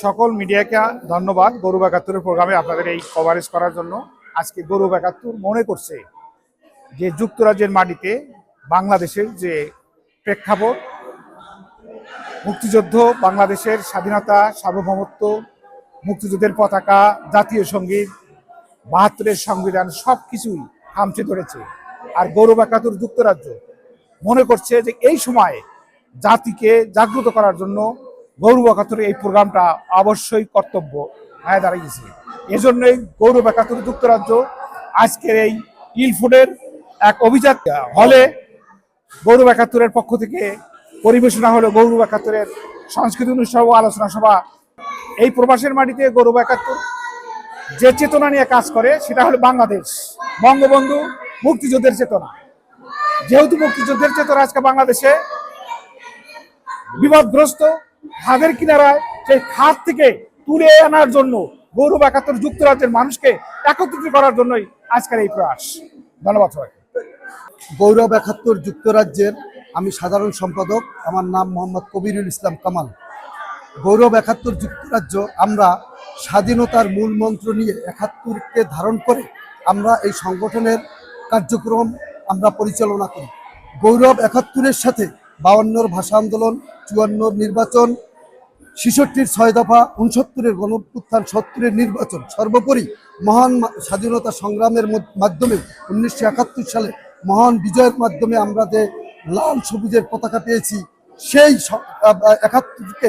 সকল মিডিয়াকে ধন্যবাদ গৌরব একাত্তরের প্রোগ্রামে আপনাদের এই কভারেজ করার জন্য। আজকে গৌরব একাত্তর মনে করছে যে যুক্তরাজ্যের মাটিতে বাংলাদেশের যে প্রেক্ষাপট, মুক্তিযুদ্ধ, বাংলাদেশের স্বাধীনতা, সার্বভৌমত্ব, মুক্তিযুদ্ধের পতাকা, জাতীয় সঙ্গীত, ৭২-এর সংবিধান সব কিছুই খামচে ধরেছে। আর গৌরব একাত্তর যুক্তরাজ্য মনে করছে যে এই সময়ে জাতিকে জাগ্রত করার জন্য গৌরব একাত্তরের এই প্রোগ্রামটা অবশ্যই কর্তব্য হয়ে দাঁড়িয়েছে। এজন্যই গৌরব একাত্তর যুক্তরাজ্য আজকের এই ইলফুডের এক অভিযান হলে গৌরব একাত্তরের পক্ষ থেকে পরিবেশনা হলো গৌরব একাত্তরের সংস্কৃতি অনুষ্ঠান ও আলোচনা সভা। এই প্রবাসের মাটিতে গৌরব একাত্তর যে চেতনা নিয়ে কাজ করে সেটা হলো বাংলাদেশ, বঙ্গবন্ধু, মুক্তিযুদ্ধের চেতনা। যেহেতু মুক্তিযুদ্ধের চেতনা আজকে বাংলাদেশে বিপদগ্রস্ত, খাদের কিনারায়, সেই খাদ থেকে তুলে আনার জন্য গৌরব একাত্তর যুক্তরাজ্যের মানুষকে একত্রিত করার জন্যই আজকের এই প্রয়াস। ধন্যবাদ সবাই। গৌরব একাত্তর যুক্তরাজ্যের আমি সাধারণ সম্পাদক, আমার নাম মোহাম্মদ কবিরুল ইসলাম কামাল। গৌরব একাত্তর যুক্তরাজ্য আমরা স্বাধীনতার মূল মন্ত্র নিয়ে একাত্তরকে ধারণ করে আমরা এই সংগঠনের কার্যক্রম আমরা পরিচালনা করি। গৌরব একাত্তরের সাথে ৫২-র ভাষা আন্দোলন, ৫৪-র নির্বাচন, ৬৬-র ৬ দফা, ৬৯-এর গণঅভ্যুত্থান, ৭০-এর নির্বাচন, সর্বোপরি মহান স্বাধীনতা সংগ্রামের মাধ্যমে ১৯৭১ সালে মহান বিজয়ের মাধ্যমে আমরা যে লাল সবুজের পতাকা পেয়েছি, সেই একাত্তরকে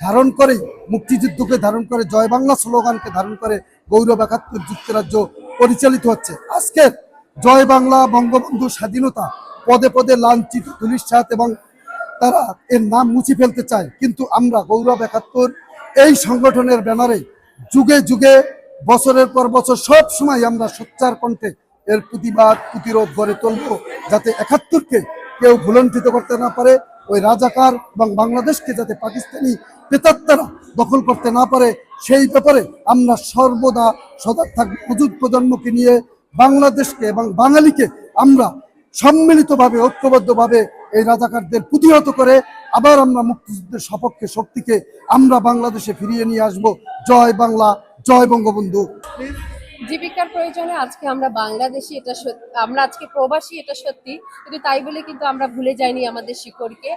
ধারণ করেই, মুক্তিযুদ্ধকে ধারণ করে, জয় বাংলা স্লোগানকে ধারণ করে গৌরব একাত্তর যুক্তরাজ্য পরিচালিত হচ্ছে। আজকের জয় বাংলা, বঙ্গবন্ধু, স্বাধীনতা পদে পদে লাঞ্ছিত, ধূলিসাৎ এবং তারা এর নাম মুছে ফেলতে চায়। কিন্তু আমরা গৌরব একাত্তর এই সংগঠনের ব্যানারে যুগে যুগে, বছরের পর বছর সব সময় আমরা সোচ্চার কণ্ঠে এর প্রতিবাদ প্রতিরোধ গড়ে তুলব, যাতে একাত্তরকে কেউ ভুলণ্ঠিত করতে না পারে, ওই রাজাকার এবং বাংলাদেশকে যাতে পাকিস্তানি প্রেতাত্মারা দখল করতে না পারে, সেই ব্যাপারে আমরা সর্বদা সজাগ থাকব। মজুদ প্রজন্মকে নিয়ে বাংলাদেশকে এবং বাঙালিকে আমরা সম্মিলিতভাবে, ঐক্যবদ্ধভাবে এই রাজাকারদের প্রতিহত করে আবার আমরা মুক্তিযুদ্ধের সপক্ষে শক্তিকে আমরা বাংলাদেশে ফিরিয়ে নিয়ে আসব। জয় বাংলা, জয় বঙ্গবন্ধু। জীবিকার প্রয়োজনে আজকে আমরা বাংলাদেশি, এটা সত্যি, আমরা আজকে প্রবাসী, এটা সত্যি, কিন্তু তাই বলে কিন্তু আমরা ভুলে যাইনি আমাদের শিকড়কে।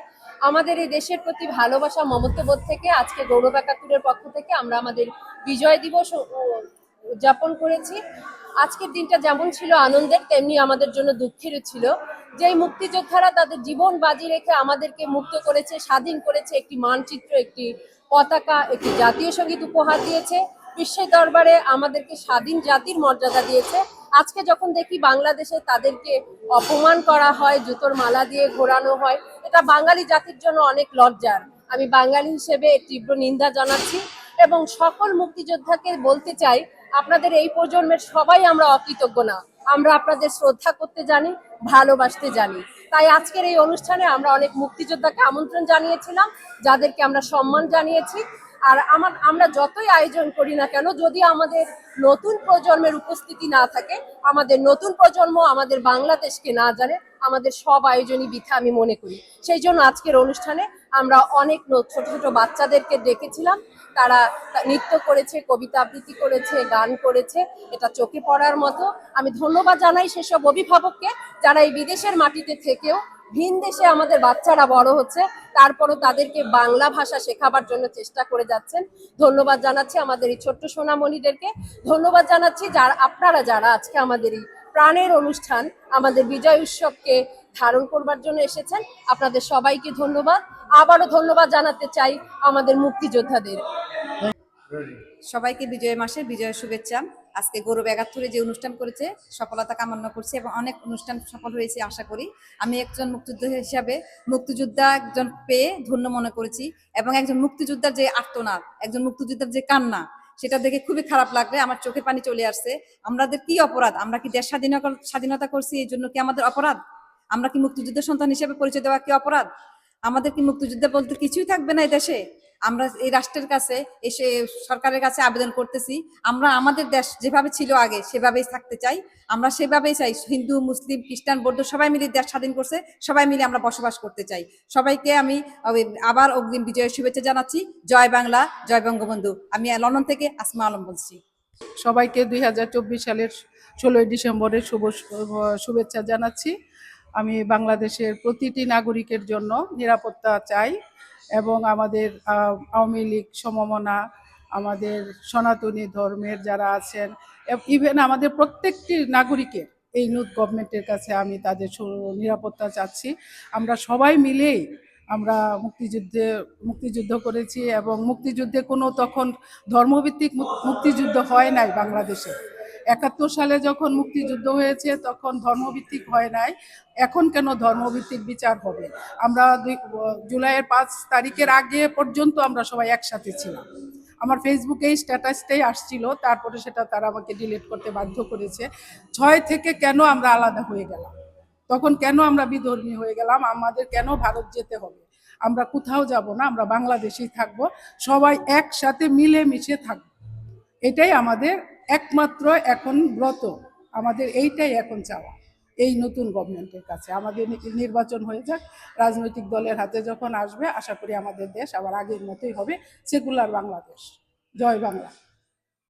আমাদের এই দেশের প্রতি ভালোবাসা, মমত্ববোধ থেকে আজকে গৌরব একাত্তরের পক্ষ থেকে আমরা আমাদের বিজয় দিবস উদযাপন করেছি। আজকের দিনটা যেমন ছিল আনন্দের, তেমনি আমাদের জন্য দুঃখেরও ছিল। যেই মুক্তিযোদ্ধারা তাদের জীবন বাজি রেখে আমাদেরকে মুক্ত করেছে, স্বাধীন করেছে, একটি মানচিত্র, একটি পতাকা, একটি জাতীয় সঙ্গীত উপহার দিয়েছে, বিশ্বের দরবারে আমাদেরকে স্বাধীন জাতির মর্যাদা দিয়েছে। আজকে যখন দেখি বাংলাদেশে তাদেরকে অপমান করা হয়, জুতোর মালা দিয়ে ঘোরানো হয়, এটা বাঙালি জাতির জন্য অনেক লজ্জার। আমি বাঙালি হিসেবে এর তীব্র নিন্দা জানাচ্ছি এবং সকল মুক্তিযোদ্ধাকে বলতে চাই, আপনাদের এই প্রজন্মের সবাই আমরা অকৃতজ্ঞ না, আমরা আপনাদের শ্রদ্ধা করতে জানি, ভালোবাসতে জানি। তাই আজকের এই অনুষ্ঠানে আমরা অনেক মুক্তিযোদ্ধাকে আমন্ত্রণ জানিয়েছিলাম, যাদেরকে আমরা সম্মান জানিয়েছি। আর আমরা যতই আয়োজন করি না কেন, যদি আমাদের নতুন প্রজন্মের উপস্থিতি না থাকে, আমাদের নতুন প্রজন্ম আমাদের বাংলাদেশকে না জানে, আমাদের সব আয়োজনই বৃথা আমি মনে করি। সেই জন্য আজকের অনুষ্ঠানে আমরা অনেক ছোট ছোট বাচ্চাদেরকে ডেকেছিলাম। তারা নৃত্য করেছে, কবিতা আবৃত্তি করেছে, গান করেছে, এটা চোখে পড়ার মতো। আমি ধন্যবাদ জানাই সেসব অভিভাবককে যারা এই বিদেশের মাটিতে থেকেও ভিন দেশে আমাদের বাচ্চারা বড় হচ্ছে, তারপরও তাদেরকে বাংলা ভাষা শেখাবার জন্য চেষ্টা করে যাচ্ছেন। ধন্যবাদ জানাচ্ছি আমাদের এই ছোট্ট সোনামণিদেরকে। ধন্যবাদ জানাচ্ছি আপনারা যারা আজকে আমাদের এই প্রাণের অনুষ্ঠান, আমাদের বিজয় উৎসবকে ধারণ করবার জন্য এসেছেন। আপনাদের সবাইকে ধন্যবাদ। আবারও ধন্যবাদ জানাতে চাই আমাদের মুক্তিযোদ্ধাদের। সবাইকে বিজয় মাসের বিজয়ের শুভেচ্ছা। আজকে গৌরব একাত্তরে যে অনুষ্ঠান করেছে সফলতা কামনা করছি এবং অনেক অনুষ্ঠান সফল হয়েছে আশা করি। আমি একজন মুক্তিযোদ্ধা হিসাবে মুক্তিযোদ্ধা একজন পেয়ে ধন্য মনে করেছি এবং একজন মুক্তিযোদ্ধার যে আর্তনাদ, একজন মুক্তিযোদ্ধার যে কান্না, সেটা দেখে খুবই খারাপ লাগলে আমার চোখের পানি চলে আসছে। আমাদের কি অপরাধ? আমরা কি দেশ স্বাধীনতা করছি এই জন্য কি আমাদের অপরাধ? আমরা কি মুক্তিযুদ্ধের সন্তান হিসেবে পরিচয় দেওয়া কি অপরাধ? আমাদের কি মুক্তিযুদ্ধ বলতে কিছুই থাকবে না এই দেশে? আমরা এই রাষ্ট্রের কাছে এসে সরকারের কাছে আবেদন করতেছি, আমরা আমাদের দেশ যেভাবে ছিল আগে সেভাবেই থাকতে চাই, আমরা সেভাবেই চাই। হিন্দু, মুসলিম, খ্রিস্টান, বৌদ্ধ সবাই মিলে দেশ স্বাধীন করছে, সবাই মিলে আমরা বসবাস করতে চাই। সবাইকে আমি আবার অগ্রিম বিজয়ের শুভেচ্ছা জানাচ্ছি। জয় বাংলা, জয় বঙ্গবন্ধু। আমি লন্ডন থেকে আসমা আলম বলছি। সবাইকে 2024 সালের 16ই ডিসেম্বরের শুভেচ্ছা জানাচ্ছি। আমি বাংলাদেশের প্রতিটি নাগরিকের জন্য নিরাপত্তা চাই এবং আমাদের আওয়ামী লীগ সমমনা, আমাদের সনাতনী ধর্মের যারা আছেন, ইভেন আমাদের প্রত্যেকটি নাগরিকের এই নূতন গভর্নমেন্টের কাছে আমি তাদের নিরাপত্তা চাচ্ছি। আমরা সবাই মিলেই আমরা মুক্তিযুদ্ধ করেছি এবং মুক্তিযুদ্ধে কোনো তখন ধর্মভিত্তিক মুক্তিযুদ্ধ হয় নাই বাংলাদেশে। 71 সালে যখন মুক্তিযুদ্ধ হয়েছে তখন ধর্মভিত্তিক হয় নাই, এখন কেন ধর্মভিত্তিক বিচার হবে? আমরা জুলাইয়ের 5 তারিখের আগে পর্যন্ত আমরা সবাই একসাথে ছিলাম। আমার ফেসবুকে এই স্ট্যাটাসটাই আসছিল, তারপরে সেটা তারা আমাকে ডিলিট করতে বাধ্য করেছে। 6 থেকে কেন আমরা আলাদা হয়ে গেলাম? তখন কেন আমরা বিধর্মী হয়ে গেলাম? আমাদের কেন ভারত যেতে হবে? আমরা কোথাও যাব না, আমরা বাংলাদেশেই থাকবো, সবাই একসাথে মিলেমিশে থাকবো। এটাই আমাদের একমাত্র এখন ব্রত, আমাদের এইটাই এখন চাওয়া এই নতুন গভর্নমেন্টের কাছে। আমাদের নির্বাচন হয়ে যাক, রাজনৈতিক দলের হাতে যখন আসবে, আশা করি আমাদের দেশ আবার আগের মতোই হবে, সেকুলার বাংলাদেশ। জয় বাংলা।